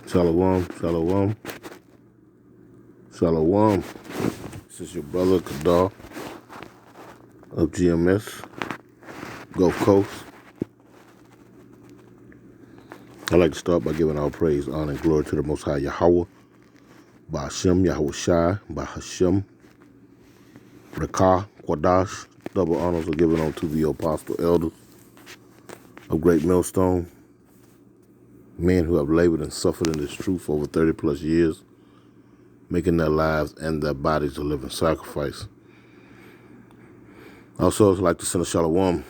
Shalom, shalom, shalom. This is your brother Kadar of GMS, Gulf Coast. I'd like to start by giving all praise, honor, and glory to the Most High Yahweh, by Hashem, Yahweh Shai, by Hashem, Rakah, Quadash. Double honors are given unto the apostle elders of Great Millstone, men who have labored and suffered in this truth for over 30 plus years, making their lives and their bodies a living sacrifice. Also, I'd like to send a shalom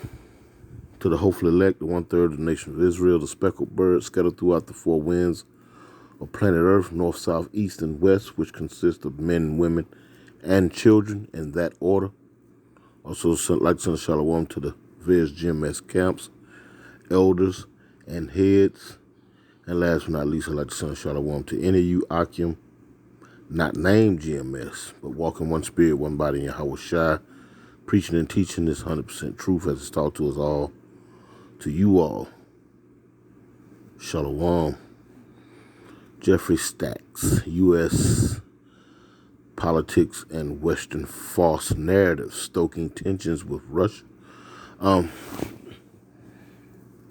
to the hopeful elect, the 1/3 of the nation of Israel, the speckled birds scattered throughout the four winds of planet Earth, north, south, east, and west, which consist of men, women, and children in that order. Also, I'd like to send a shalom to the various GMS camps, elders, and heads. And last but not least, I'd like to send a shalom to any of you Akim, not named GMS, but walking one spirit, one body in Yahweh Shai, preaching and teaching this 100% truth as it's taught to us all, to you all. Shalom. Jeffrey Stacks, U.S. Politics and Western False Narratives, Stoking Tensions with Russia.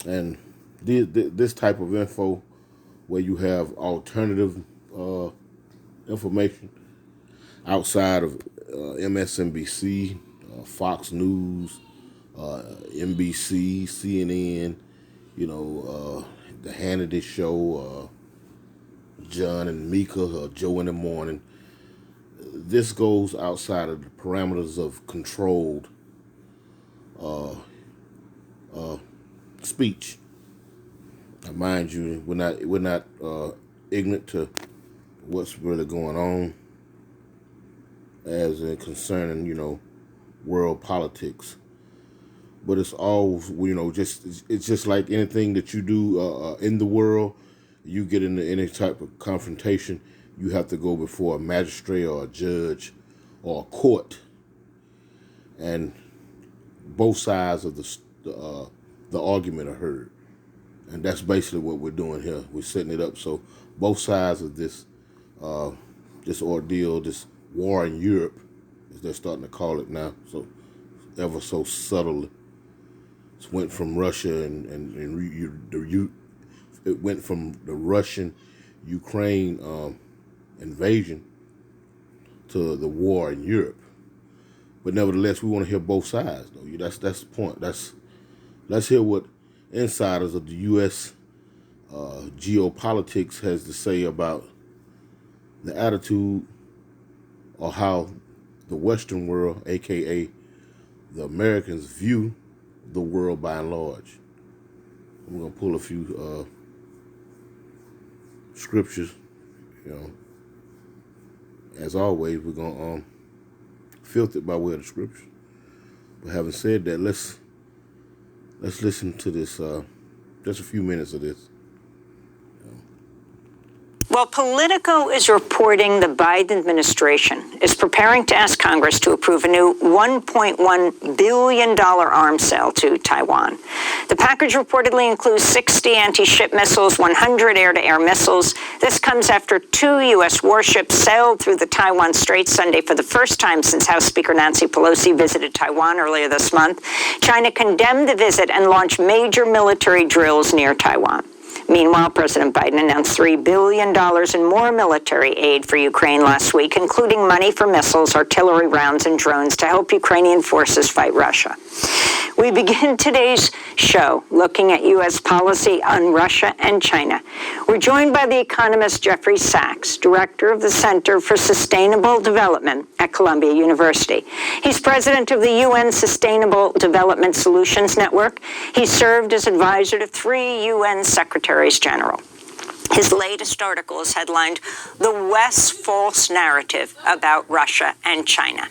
And this type of info where you have alternative information outside of MSNBC, Fox News, NBC, CNN, the Hannity Show, John and Mika, Joe in the Morning. This goes outside of the parameters of controlled speech. Now, mind you, we're not ignorant to what's really going on as in concerning, world politics. But it's all, it's just like anything that you do in the world. You get into any type of confrontation, you have to go before a magistrate or a judge or a court, and both sides of the argument are heard. And that's basically what we're doing here. We're setting it up so both sides of this ordeal, this war in Europe, as they're starting to call it now, so ever so subtly. It went from Russia it went from the Russian-Ukraine invasion to the war in Europe. But nevertheless, we want to hear both sides, though. That's the point. Let's hear what insiders of the U.S. Geopolitics has to say about the attitude or how the Western world, a.k.a. the Americans, view the world by and large. We're going to pull a few scriptures. As always, we're going to filter it by way of the scriptures. But having said that, let's listen to this, just a few minutes of this. Well, Politico is reporting the Biden administration is preparing to ask Congress to approve a new $1.1 billion arms sale to Taiwan. The package reportedly includes 60 anti-ship missiles, 100 air-to-air missiles. This comes after 2 U.S. warships sailed through the Taiwan Strait Sunday for the first time since House Speaker Nancy Pelosi visited Taiwan earlier this month. China condemned the visit and launched major military drills near Taiwan. Meanwhile, President Biden announced $3 billion in more military aid for Ukraine last week, including money for missiles, artillery rounds, and drones to help Ukrainian forces fight Russia. We begin today's show looking at U.S. policy on Russia and China. We're joined by the economist Jeffrey Sachs, director of the Center for Sustainable Development at Columbia University. He's president of the UN Sustainable Development Solutions Network. He served as advisor to 3 UN Secretaries General. His latest article is headlined, "The West's False Narrative About Russia and China."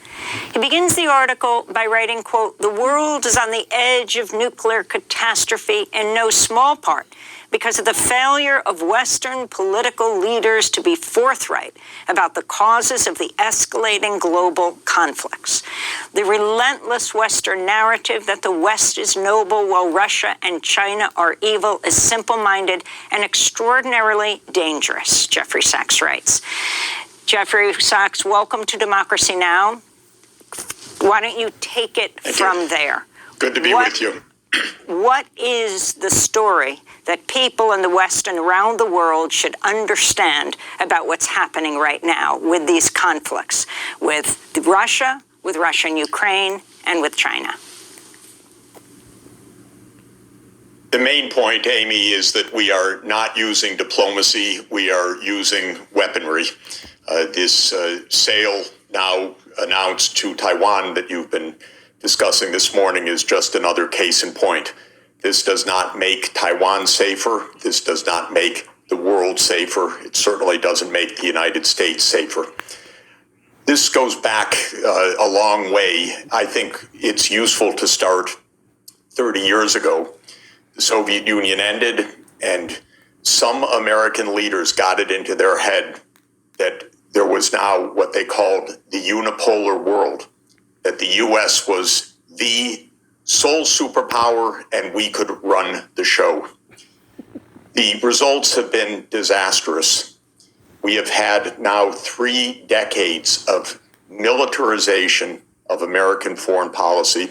He begins the article by writing, quote, "The world is on the edge of nuclear catastrophe in no small part because of the failure of Western political leaders to be forthright about the causes of the escalating global conflicts. The relentless Western narrative that the West is noble while Russia and China are evil is simple-minded and extraordinarily extraordinarily dangerous, Jeffrey Sachs writes. Jeffrey Sachs, welcome to Democracy Now! Why don't you take it from there? Good to be with you. What is the story that people in the West and around the world should understand about what's happening right now with these conflicts, with Russia and Ukraine, and with China? The main point, Amy, is that we are not using diplomacy. We are using weaponry. This sale now announced to Taiwan that you've been discussing this morning is just another case in point. This does not make Taiwan safer. This does not make the world safer. It certainly doesn't make the United States safer. This goes back a long way. I think it's useful to start 30 years ago. The Soviet Union ended, and some American leaders got it into their head that there was now what they called the unipolar world, that the U.S. was the sole superpower and we could run the show. The results have been disastrous. We have had now 3 decades of militarization of American foreign policy.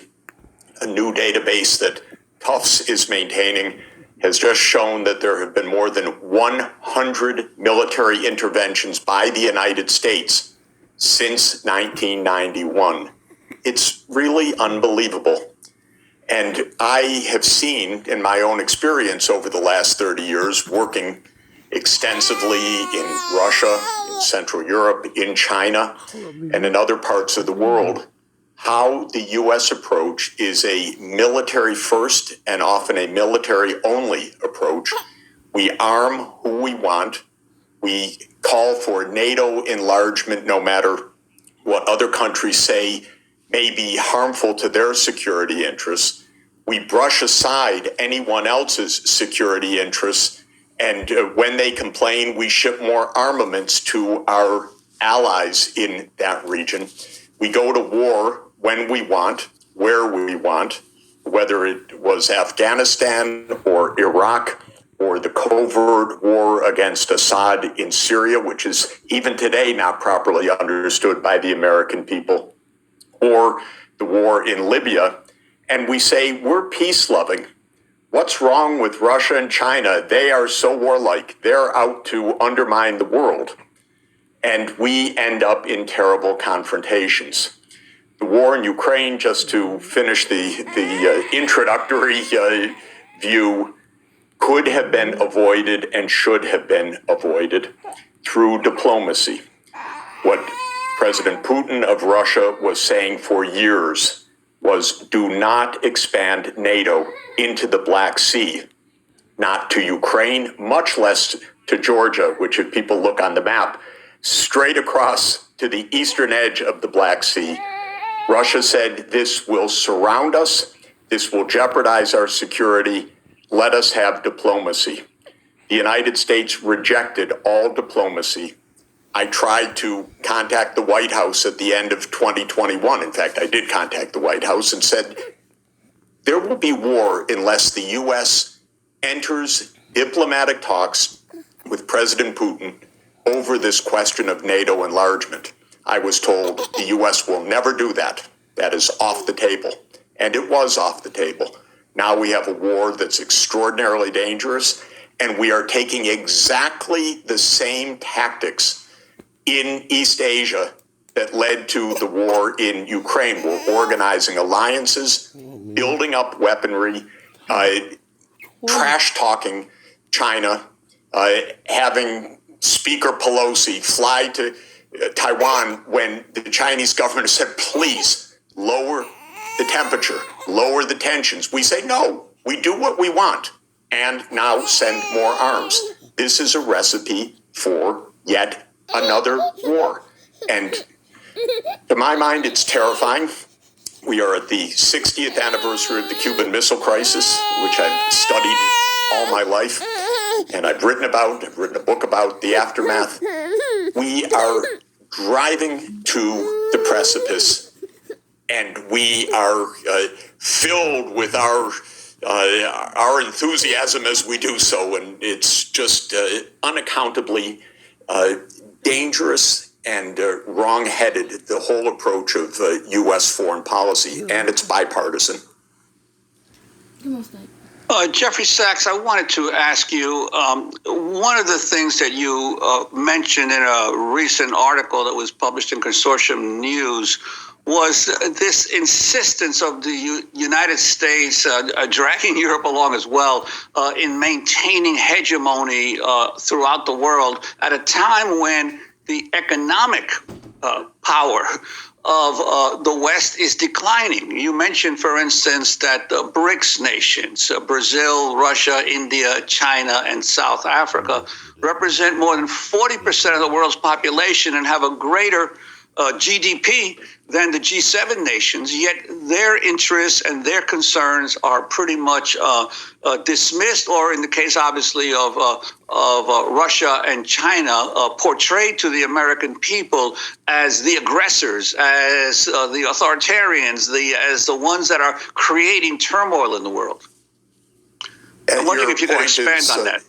A new database that Tufts is maintaining has just shown that there have been more than 100 military interventions by the United States since 1991. It's really unbelievable. And I have seen in my own experience over the last 30 years, working extensively in Russia, in Central Europe, in China, and in other parts of the world, how the U.S. approach is a military first and often a military only approach. We arm who we want. We call for NATO enlargement no matter what other countries say may be harmful to their security interests. We brush aside anyone else's security interests, and when they complain, we ship more armaments to our allies in that region. We go to war when we want, where we want, whether it was Afghanistan or Iraq or the covert war against Assad in Syria, which is even today not properly understood by the American people, or the war in Libya. And we say, we're peace-loving. What's wrong with Russia and China? They are so warlike. They're out to undermine the world. And we end up in terrible confrontations. The war in Ukraine, just to finish the introductory view, could have been avoided and should have been avoided through diplomacy. What President Putin of Russia was saying for years was, do not expand NATO into the Black Sea, not to Ukraine, much less to Georgia, which if people look on the map, straight across to the eastern edge of the Black Sea. Russia said, this will surround us, this will jeopardize our security, let us have diplomacy. The United States rejected all diplomacy. I tried to contact the White House at the end of 2021. In fact, I did contact the White House and said, there will be war unless the U.S. enters diplomatic talks with President Putin over this question of NATO enlargement. I was told the U.S. will never do that. That is off the table. And it was off the table. Now we have a war that's extraordinarily dangerous, and we are taking exactly the same tactics in East Asia that led to the war in Ukraine. We're organizing alliances, building up weaponry, trash-talking China, having Speaker Pelosi fly to Taiwan when the Chinese government said, please lower the temperature, lower the tensions. We say, no, we do what we want, and now send more arms. This is a recipe for yet another war. And to my mind, it's terrifying. We are at the 60th anniversary of the Cuban Missile Crisis, which I've studied all my life, and I've written a book about the aftermath. We are driving to the precipice, and we are filled with our our enthusiasm as we do so, and it's just unaccountably dangerous and wrong-headed, the whole approach of U.S. foreign policy, and it's bipartisan. Jeffrey Sachs, I wanted to ask you, one of the things that you mentioned in a recent article that was published in Consortium News was this insistence of the United States, dragging Europe along as well, in maintaining hegemony throughout the world at a time when the economic power of the West is declining. You mentioned, for instance, that the BRICS nations, Brazil, Russia, India, China, and South Africa, represent more than 40% of the world's population and have a greater GDP than the G7 nations, yet their interests and their concerns are pretty much dismissed, or in the case, obviously, of Russia and China, portrayed to the American people as the aggressors, as the authoritarians, as the ones that are creating turmoil in the world. I'm wondering if you could expand on that.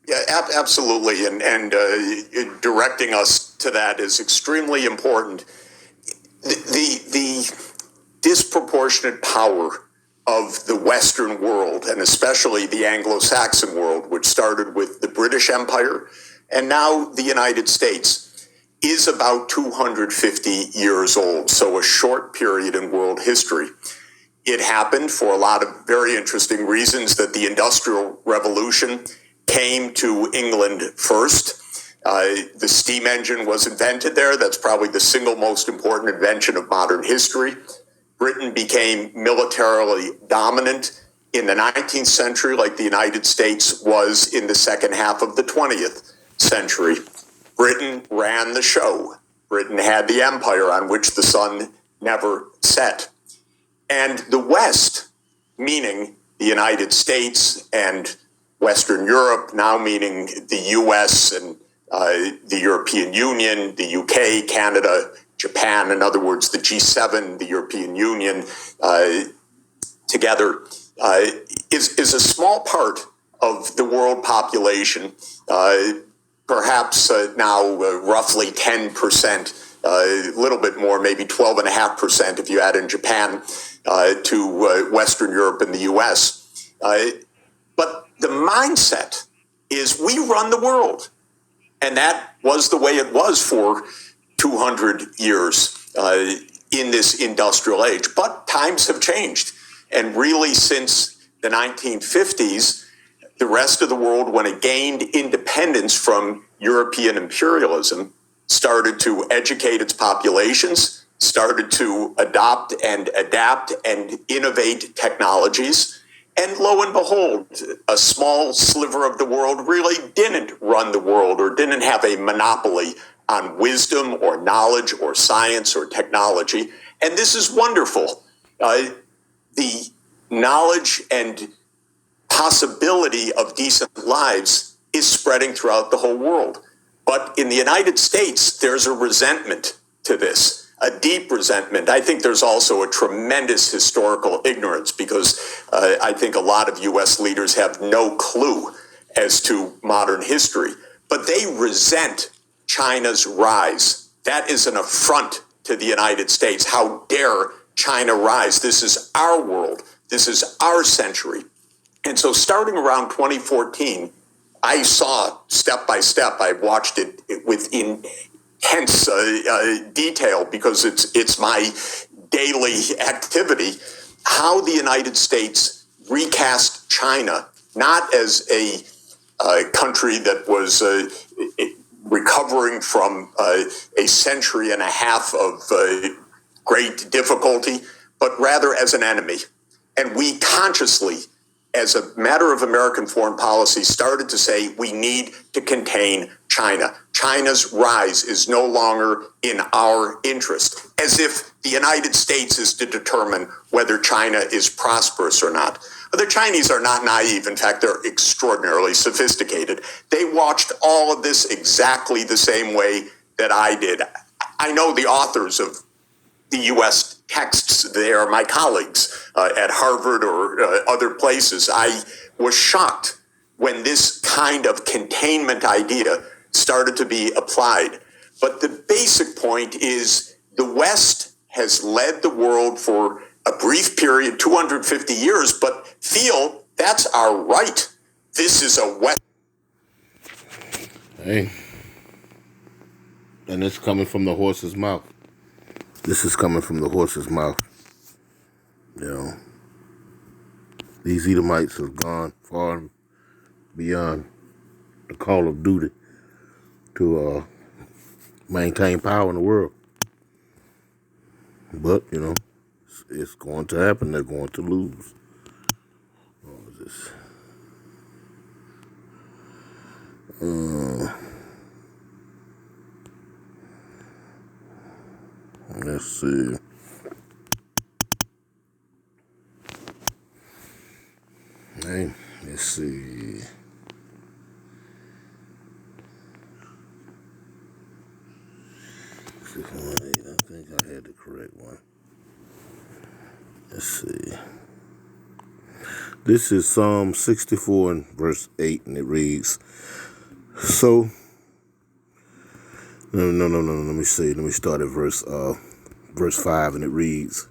Yeah, absolutely, and directing us to that is extremely important. The disproportionate power of the Western world, and especially the Anglo-Saxon world, which started with the British Empire and now the United States, is about 250 years old, so a short period in world history. It happened for a lot of very interesting reasons that the Industrial Revolution came to England first. The steam engine was invented there. That's probably the single most important invention of modern history. Britain became militarily dominant in the 19th century, like the United States was in the second half of the 20th century. Britain ran the show. Britain had the empire on which the sun never set. And the West, meaning the United States and Western Europe, now meaning the US and the European Union, the UK, Canada, Japan, in other words, the G7, the European Union, together, is a small part of the world population, perhaps now roughly 10%, a little bit more, maybe 12.5% if you add in Japan, to Western Europe and the US. But the mindset is we run the world. And that was the way it was for 200 years in this industrial age. But times have changed. And really, since the 1950s, the rest of the world, when it gained independence from European imperialism, started to educate its populations, started to adopt and adapt and innovate technologies. And lo and behold, a small sliver of the world really didn't run the world or didn't have a monopoly on wisdom or knowledge or science or technology. And this is wonderful. The knowledge and possibility of decent lives is spreading throughout the whole world. But in the United States, there's a resentment to this. A deep resentment. I think there's also a tremendous historical ignorance because I think a lot of U.S. leaders have no clue as to modern history. But they resent China's rise. That is an affront to the United States. How dare China rise? This is our world. This is our century. And so starting around 2014, I saw step by step, I watched it with intense detail because it's my daily activity, how the United States recast China, not as a country that was recovering from a century and a half of great difficulty, but rather as an enemy. And we consciously, as a matter of American foreign policy, started to say we need to contain China. China's rise is no longer in our interest, as if the United States is to determine whether China is prosperous or not. The Chinese are not naive. In fact, they're extraordinarily sophisticated. They watched all of this exactly the same way that I did. I know the authors of the U.S. texts. They are my colleagues at Harvard or other places. I was shocked when this kind of containment idea started to be applied. But the basic point is the West has led the world for a brief period, 250 years, but feel that's our right. This is a West. Hey. And it's coming from the horse's mouth. This is coming from the horse's mouth. You know, these Edomites have gone far beyond the call of duty to maintain power in the world. But, you know, it's going to happen. They're going to lose. What was this? Let's see. Hey, let's see. I think I had the correct one. Let's see. This is Psalm 64 and verse 8, and it reads, so, no, let me see. Let me start at verse 5, and it reads,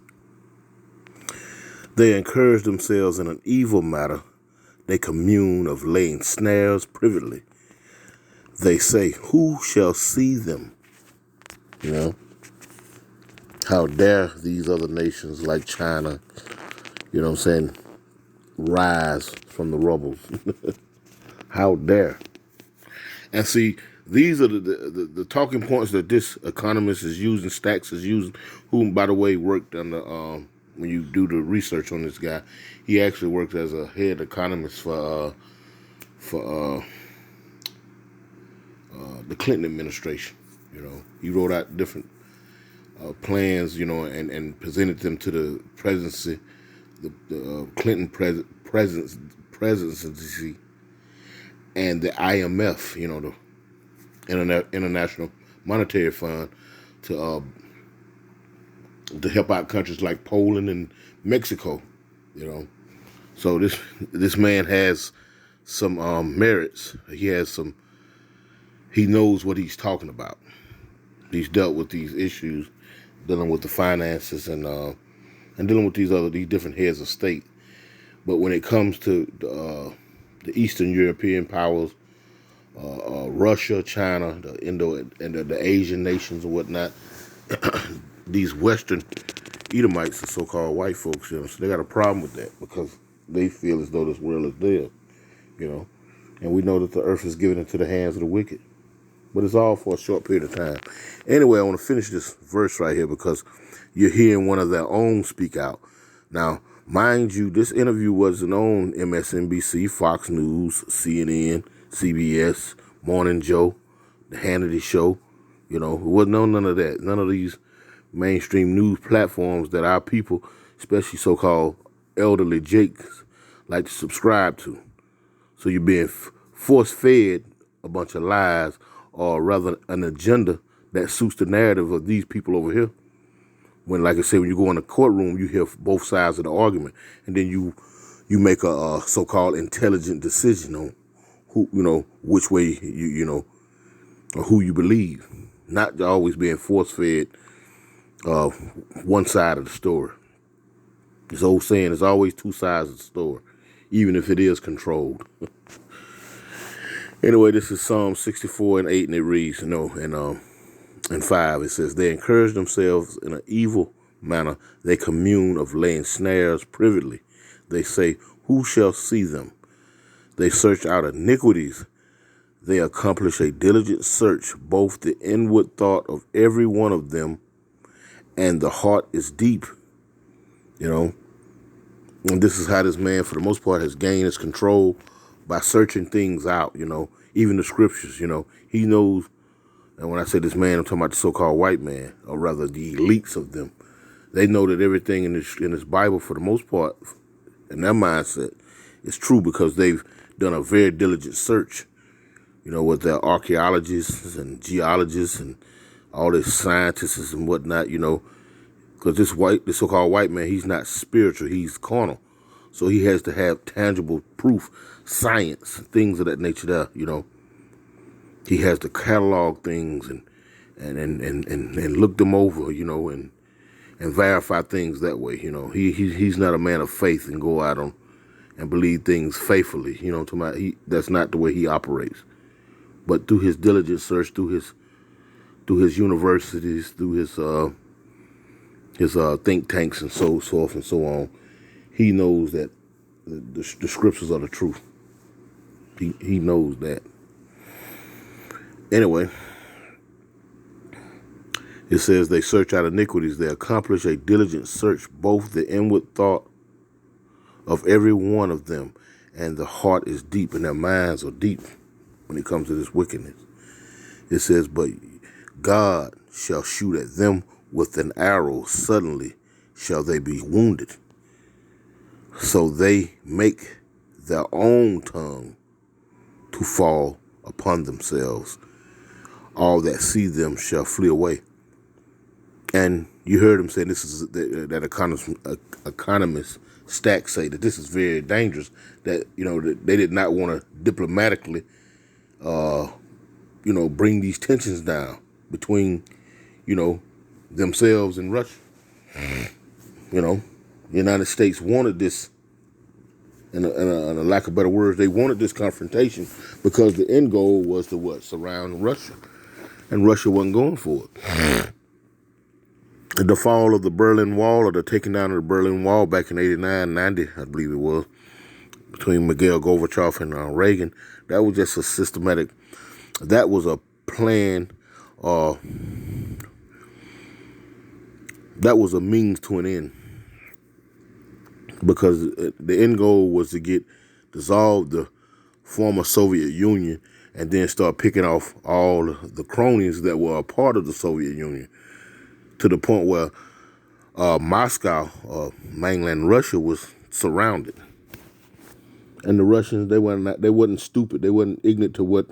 they encourage themselves in an evil matter. They commune of laying snares privately. They say, who shall see them? You know, how dare these other nations like China, you know what I'm saying, rise from the rubble. How dare. And see, these are the talking points that this economist is using, Stacks is using, who, by the way, worked on the, when you do the research on this guy, he actually worked as a head economist for the Clinton administration. You know, he wrote out different plans, you know, and presented them to the presidency, the Clinton presidency, and the IMF, you know, the International Monetary Fund, to help out countries like Poland and Mexico, you know. So this man has some merits. He knows what he's talking about. He's dealt with these issues, dealing with the finances and dealing with these different heads of state. But when it comes to the Eastern European powers, Russia, China, the Indo and the Asian nations and whatnot, these Western Edomites, the so-called white folks, you know, so they got a problem with that because they feel as though this world is theirs, you know. And we know that the earth is given into the hands of the wicked. But it's all for a short period of time. Anyway, I want to finish this verse right here because you're hearing one of their own speak out. Now, mind you, this interview wasn't on MSNBC, Fox News, CNN, CBS, Morning Joe, The Hannity Show. You know, it wasn't on none of that. None of these mainstream news platforms that our people, especially so-called elderly jakes, like to subscribe to. So you're being force-fed a bunch of lies, or rather an agenda that suits the narrative of these people over here. When, like I say, when you go in a courtroom, you hear both sides of the argument, and then you make a so-called intelligent decision on who, you know, which way you know, or who you believe. Not always being force-fed one side of the story. This old saying, there's always two sides of the story, even if it is controlled. Anyway, this is Psalm 64 and 8, and it reads, and 5, it says, they encourage themselves in an evil manner. They commune of laying snares privately. They say, who shall see them? They search out iniquities. They accomplish a diligent search, both the inward thought of every one of them, and the heart is deep. You know, and this is how this man, for the most part, has gained his control by searching things out, you know, even the scriptures, you know. He knows, and when I say this man, I'm talking about the so-called white man, or rather the elites of them. They know that everything in this Bible, for the most part, in their mindset, is true because they've done a very diligent search, you know, with their archaeologists and geologists and all these scientists and whatnot, you know. Because this so-called white man, he's not spiritual, he's carnal. So he has to have tangible proof, science, things of that nature there, you know. He has to catalog things and look them over, you know, and verify things that way, you know. He's not a man of faith and go out on and believe things faithfully, you know. That's not the way he operates. But through his diligent search, through his universities, through his think tanks and so forth and so on, he knows that the scriptures are the truth. He knows that. Anyway, it says they search out iniquities. They accomplish a diligent search, both the inward thought of every one of them, and the heart is deep, and their minds are deep when it comes to this wickedness. It says, but God shall shoot at them with an arrow. Suddenly shall they be wounded. So they make their own tongue to fall upon themselves. All that see them shall flee away. And you heard him say this is that economist Stack say that this is very dangerous. That, you know, that they did not want to diplomatically, you know, bring these tensions down between, you know, themselves and Russia. You know, the United States wanted this, in a lack of better words, they wanted this confrontation because the end goal was to what? Surround Russia. And Russia wasn't going for it. The fall of the Berlin Wall, or the taking down of the Berlin Wall back in 89, 90, I believe it was, between Mikhail Gorbachev and Reagan, that was just a systematic, that was a plan, that was a means to an end. Because the end goal was to dissolve the former Soviet Union and then start picking off all the cronies that were a part of the Soviet Union, to the point where Moscow, mainland Russia, was surrounded. And the Russians, they wasn't stupid. They wasn't ignorant to what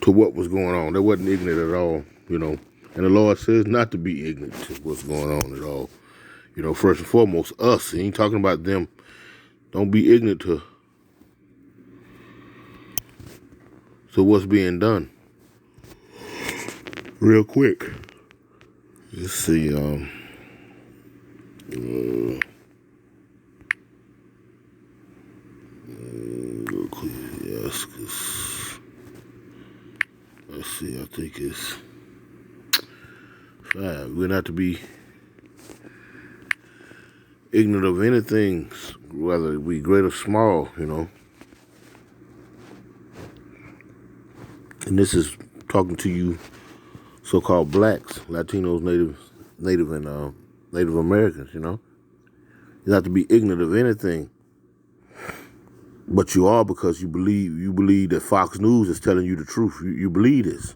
was going on. They wasn't ignorant at all, you know. And the Lord says not to be ignorant to what's going on at all. You know, first and foremost, us. He ain't talking about them. Don't be ignorant to what's being done. Real quick. Let's see, real quick, yes, 'cause, let's see, I think it's 5. We're not to be ignorant of anything, whether it be great or small, you know. And this is talking to you so-called blacks, Latinos, Native and Native Americans, you know. You're not to be ignorant of anything. But you are, because you believe that Fox News is telling you the truth. You believe this.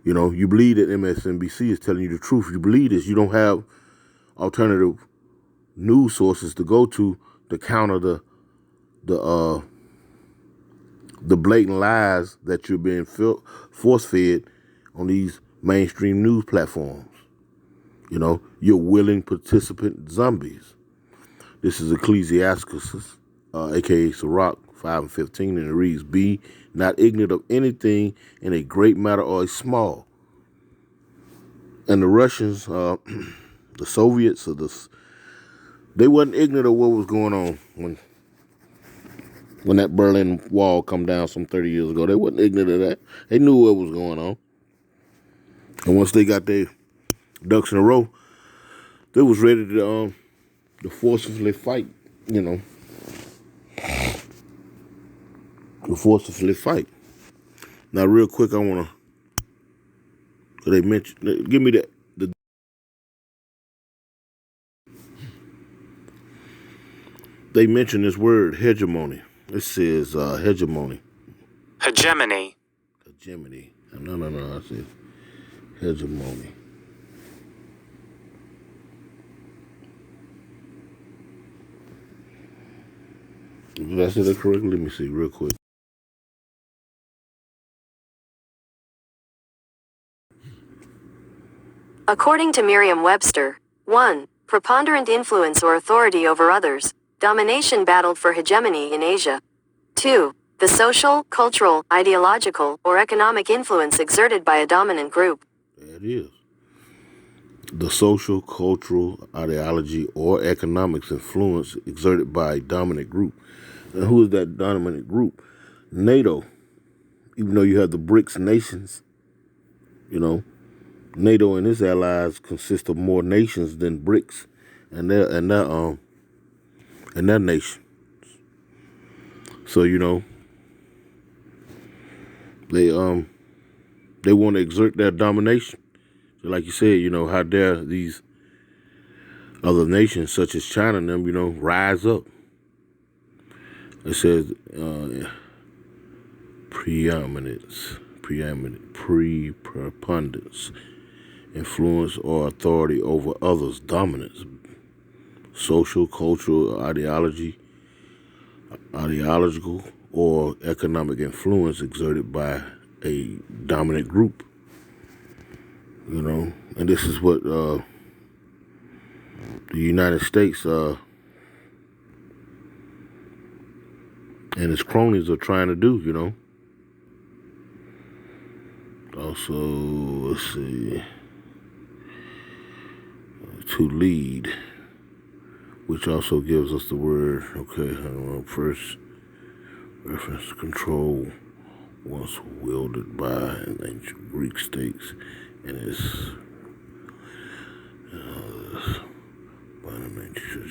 You know, you believe that MSNBC is telling you the truth. You believe this. You don't have alternative news sources to go to counter the blatant lies that you're being force-fed on these mainstream news platforms. You know, you're willing participant zombies. This is Ecclesiastes, a.k.a. Sirach 5:15, and it reads, be not ignorant of anything in a great matter or a small. And the Russians, the Soviets, they wasn't ignorant of what was going on when that Berlin Wall come down some 30 years ago. They wasn't ignorant of that. They knew what was going on. And once they got their ducks in a row, they was ready to forcefully fight, you know. To forcefully fight. Now, real quick, I want to, they mention, give me they mention this word, hegemony. It says hegemony. Hegemony. Hegemony. No, I said hegemony. Did I say that correctly? Let me see real quick. According to Merriam-Webster, 1. Preponderant influence or authority over others, domination battled for hegemony in Asia. 2. The social, cultural, ideological, or economic influence exerted by a dominant group. There it is. The social, cultural, ideology, or economics influence exerted by a dominant group. And who is that dominant group? NATO. Even though you have the BRICS nations, NATO and its allies consist of more nations than BRICS and their nation. So they want to exert their domination. So like you said, how dare these other nations such as China and them, rise up. It says preponderance, influence or authority over others, dominance, social, cultural, ideological, or economic influence exerted by a dominant group. And this is what the United States and its cronies are trying to do, Also, let's see, to lead, which also gives us the word, first reference control, once wielded by ancient Greek states, and its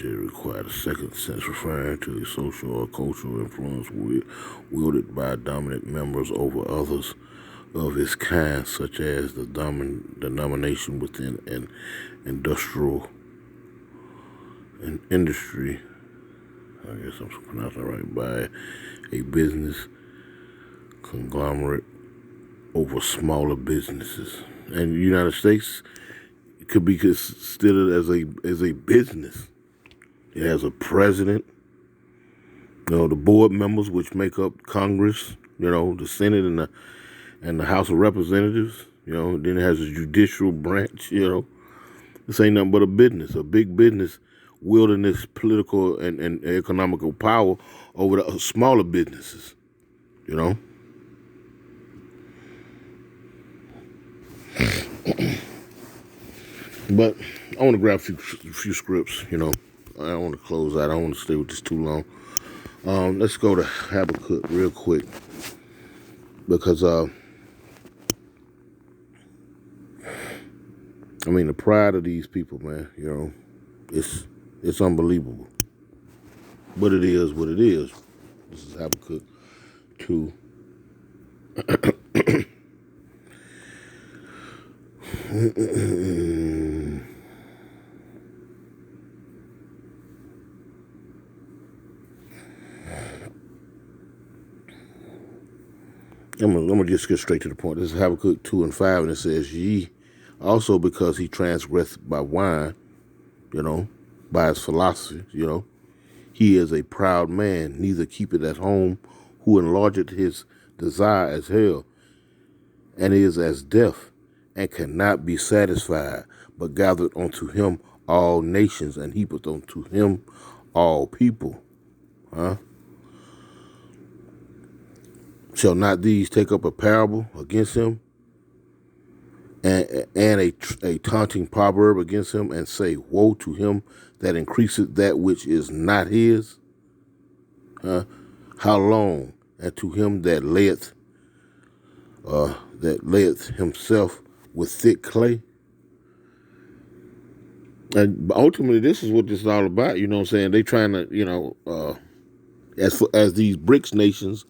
it required a second sense referring to the social or cultural influence wielded by dominant members over others of its kind, such as the domination within an industry, I guess I'm pronouncing it right, by a business conglomerate over smaller businesses. And the United States could be considered as a business. It has a president, the board members, which make up Congress, the Senate and the House of Representatives, then it has a judicial branch, This ain't nothing but a big business wielding this political and economical power over the smaller businesses, But I want to grab a few scripts, I don't want to close out. I don't want to stay with this too long. Let's go to Habakkuk real quick because, the pride of these people, man, it's unbelievable. But it is what it is. This is Habakkuk 2. I'm gonna just get straight to the point. This is Habakkuk 2 and 5, and it says, "Ye also because he transgressed by wine, by his philosophy, he is a proud man, neither keepeth at home, who enlargeth his desire as hell, and is as deaf, and cannot be satisfied, but gathered unto him all nations, and heapeth unto him all people." Shall not these take up a parable against him, and a taunting proverb against him, and say, "Woe to him that increaseth that which is not his"? How long? And to him that layeth himself with thick clay. And ultimately, this is what this is all about. They trying to, as these BRICS nations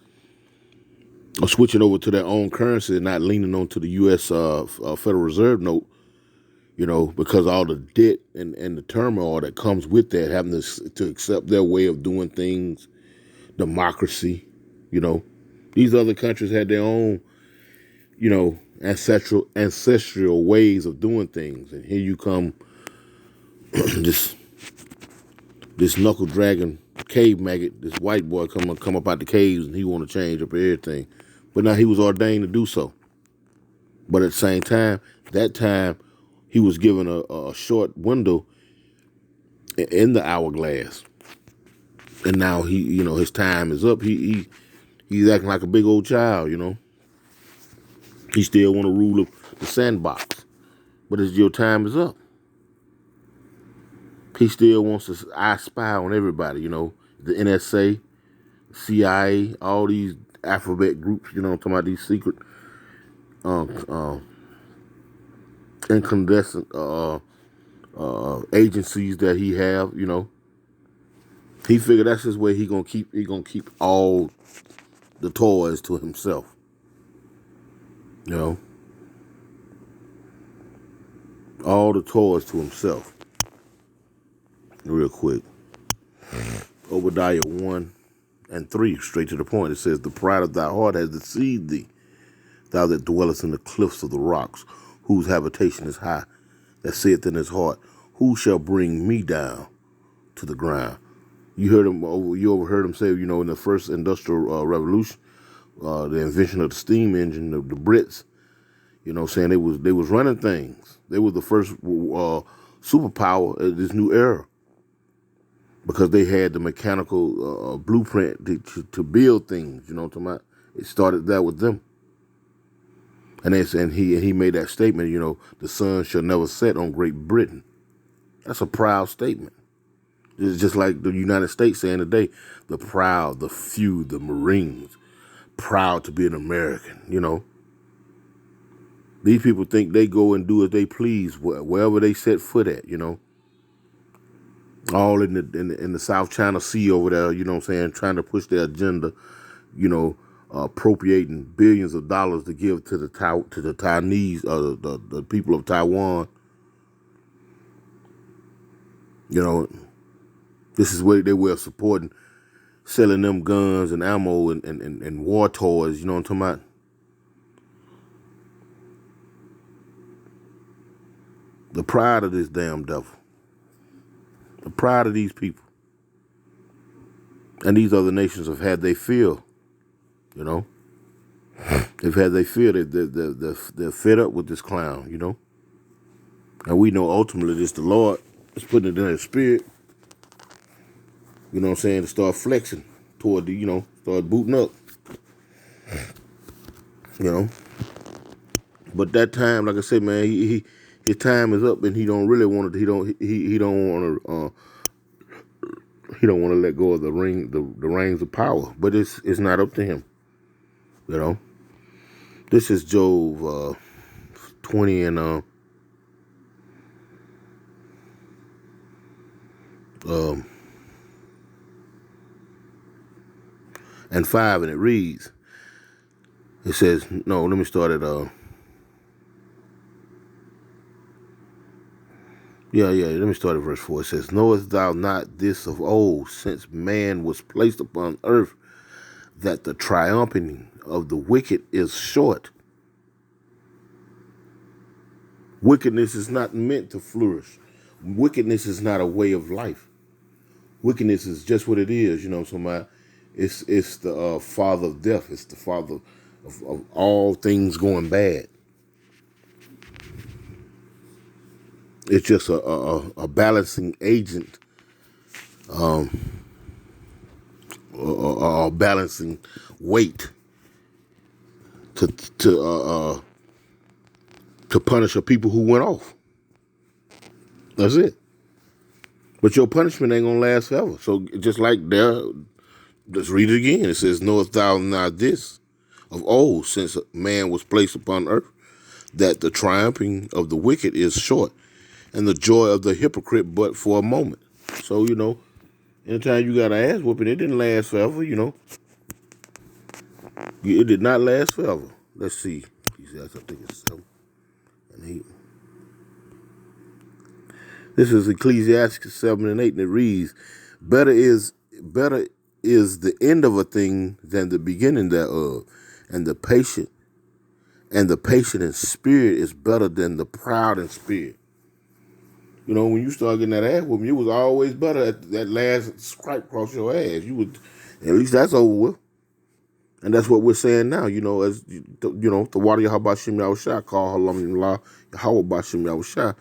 are switching over to their own currency and not leaning on to the U.S. Federal Reserve note, because all the debt and the turmoil that comes with that, having to accept their way of doing things, democracy, These other countries had their own, ancestral ways of doing things. And here you come, this knuckle dragging cave maggot, this white boy come up out the caves, and he want to change up everything. But now he was ordained to do so. But at the same time, that time He was given a short window in the hourglass, and now his time is up. He's acting like a big old child. He still want to rule the sandbox, but your time is up. He still wants to spy on everybody. The NSA, CIA, all these alphabet groups. I'm talking about these secret, incandescent agencies that he have. He figured that's his way. He gonna keep all the toys to himself. All the toys to himself. Real quick, Obadiah 1:3, straight to the point. It says, "The pride of thy heart has deceived thee, thou that dwellest in the cliffs of the rocks, whose habitation is high, that saith in his heart, who shall bring me down to the ground?" You overheard him say, in the first industrial revolution, the invention of the steam engine, the Brits, saying they was running things. They were the first superpower of this new era because they had the mechanical blueprint to build things. You know what I'm talking about? It started that with them. And he made that statement, the sun shall never set on Great Britain. That's a proud statement. It's just like the United States saying today, the proud, the few, the Marines, proud to be an American, These people think they go and do as they please wherever they set foot at, All in the South China Sea over there, trying to push their agenda, appropriating billions of dollars to give to the Taiwanese, the people of Taiwan. This is what they were supporting, selling them guns and ammo and war toys. You know what I'm talking about? The pride of this damn devil. The pride of these people. And these other nations have had their fill. They've had their fill. They're fed up with this clown, And we know ultimately it's the Lord is putting it in their spirit. To start flexing toward start booting up. But that time, like I said, man, his time is up, and he don't really want to. He don't want to let go of the reins of power. But it's not up to him. This is Job 20 and 5, and it reads. It says, no, let me start at let me start at verse 4. It says, "Knowest thou not this of old, since man was placed upon earth, that the triumphing of the wicked is short?" Wickedness is not meant to flourish. Wickedness is not a way of life. Wickedness is just what it is, It's the father of death. It's the father of all things going bad. It's just a balancing agent, a balancing weight to punish the people who went off. That's it. But your punishment ain't gonna last forever. So just like there, let's read it again. It says, "Knowest thou not this of old, since man was placed upon earth, that the triumphing of the wicked is short, and the joy of the hypocrite but for a moment." So, anytime you got an ass whooping, it didn't last forever, It did not last forever. Let's see. I think it's 7 and 8. This is Ecclesiastes 7 and 8, and it reads, Better is the end of a thing than the beginning thereof, and the patient in spirit is better than the proud in spirit. When you start getting that ass whooping, it was always better at that last stripe across your ass. You would, at least that's over with. And that's what we're saying now, as the water Yahabashim Yahushua, call Halam Yahweh Bashim Yahushua.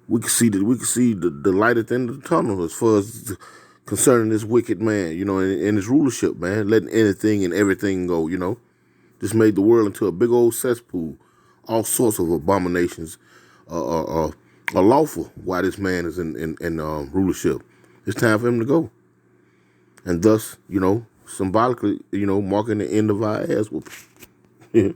We can see the light at the end of the tunnel as far as concerning this wicked man, and his rulership, man, letting anything and everything go, just made the world into a big old cesspool. All sorts of abominations are lawful while this man is in rulership. It's time for him to go, and thus, symbolically, marking the end of our ass whooping.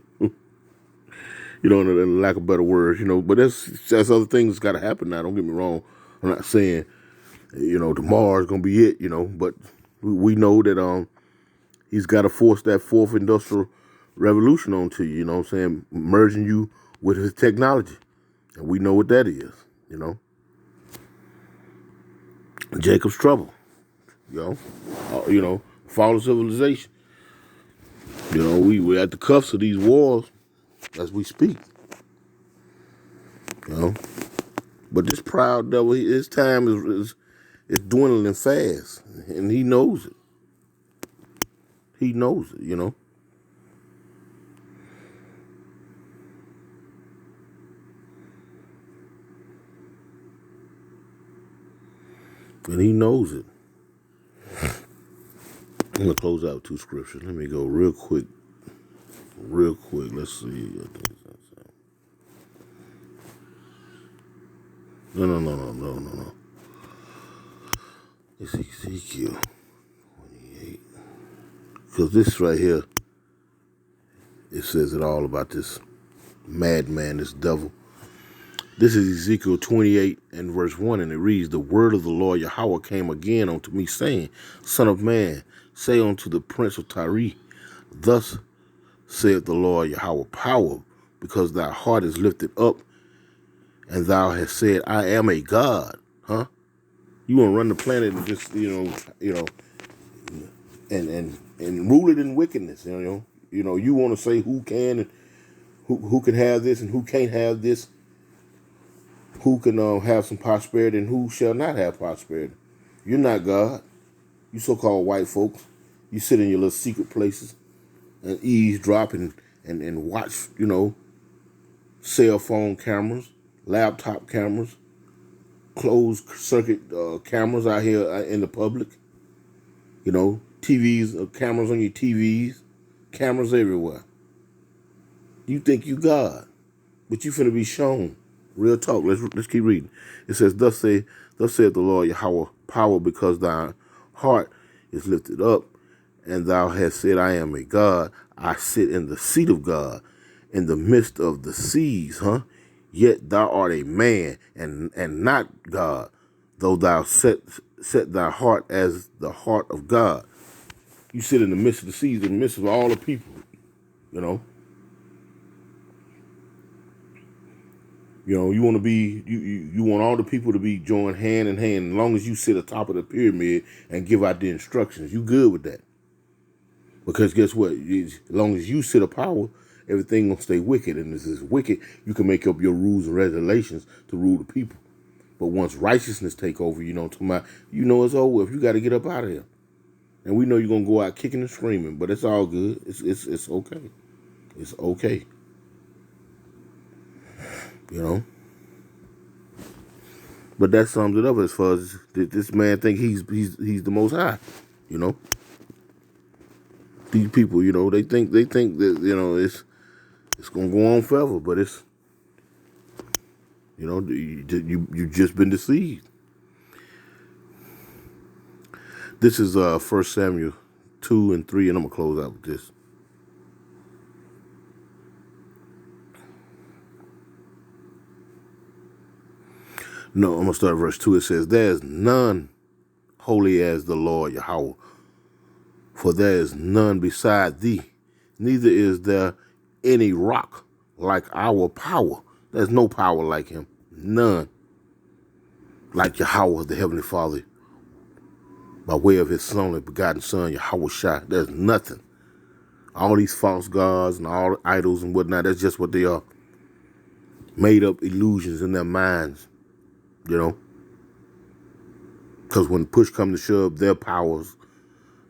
In lack of better words, but that's other things got to happen now. Don't get me wrong. I'm not saying, tomorrow's going to be it, but we know that he's got to force that fourth industrial revolution onto you, merging you with his technology. And we know what that is, Jacob's trouble, fall of civilization. We're at the cuffs of these wars as we speak, But this proud devil, his time is dwindling fast, and he knows it. He knows it, And he knows it. I'm going to close out 2 scriptures. Let me go real quick. Let's see. No. It's Ezekiel 28. Because this right here, it says it all about this madman, this devil. This is Ezekiel 28 and verse 1, and it reads, "The word of the Lord Yahweh came again unto me, saying, Son of man, say unto the prince of Tyre, Thus saith the Lord Yahweh power, because thy heart is lifted up, and thou hast said, I am a God." Huh? You want to run the planet and just, and rule it in wickedness, you want to say who can and who can have this and who can't have this, who can have some prosperity and who shall not have prosperity. You're not God. You so-called white folks. You sit in your little secret places and eavesdrop and watch, cell phone cameras, laptop cameras, closed circuit cameras out here in the public. TVs, cameras on your TVs, cameras everywhere. You think you God, but you finna be shown. Real talk. Let's keep reading. It says, Thus saith the Lord Yahweh power, because thy heart is lifted up, and thou hast said, I am a God. I sit in the seat of God, in the midst of the seas, Yet thou art a man, and not God, though thou set thy heart as the heart of God. You sit in the midst of the seas, in the midst of all the people, You want to be, you want all the people to be joined hand in hand. As long as you sit atop of the pyramid and give out the instructions, you good with that. Because guess what? As long as you sit a power, everything gonna stay wicked. And this is wicked, you can make up your rules and regulations to rule the people. But once righteousness take over, it's over. If you got to get up out of here, and we know you're gonna go out kicking and screaming, but it's all good. It's okay. It's okay. But that sums it up as far as this man think he's the Most High. These people, they think that it's gonna go on forever, but it's you just been deceived. This is 1 Samuel 2 and 3, and I'm gonna close out with this. No, I'm going to start at verse 2. It says, There is none holy as the Lord Yahweh, for there is none beside thee, neither is there any rock like our power. There's no power like him. None. Like Yahweh, the Heavenly Father, by way of his only begotten Son, Yahweh Shai. There's nothing. All these false gods and all idols and whatnot, that's just what they are. Made up illusions in their minds. Because when push comes to shove, their powers,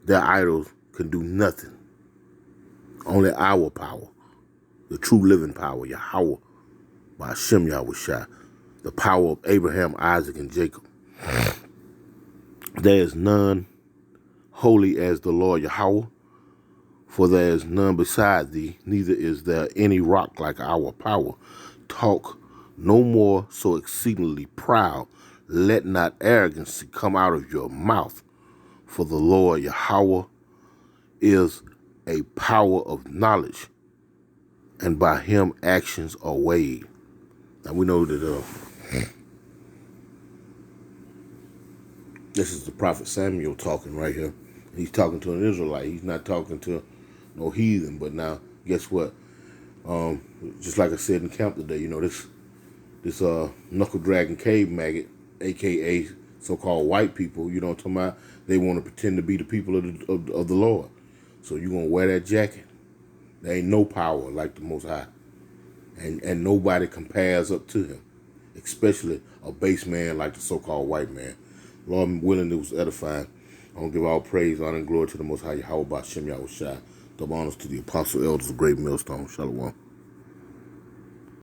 their idols can do nothing. Only our power, the true living power, Yahweh, by Hashem Yahushua, the power of Abraham, Isaac, and Jacob. There is none holy as the Lord Yahweh, for there is none beside thee, neither is there any rock like our power. Talk no more so exceedingly proud. Let not arrogancy come out of your mouth, for the Lord Yahweh is a power of knowledge, and by him actions are weighed. Now we know that this is the prophet Samuel talking right here. He's talking to an Israelite. He's not talking to no heathen. But now, guess what? Just like I said in camp today, you know, this knuckle dragging cave maggot, aka so-called white people, you know what I'm talking about? They want to pretend to be the people of the Lord. So you're gonna wear that jacket. There ain't no power like the Most High, and nobody compares up to him, especially a base man like the so-called white man. Lord willing, it was edifying. I want to give all praise, honor, and glory to the Most High Yahweh, Ba'ashem Yahushua. Double honors to the apostle elders of Great Millstone. Shalom.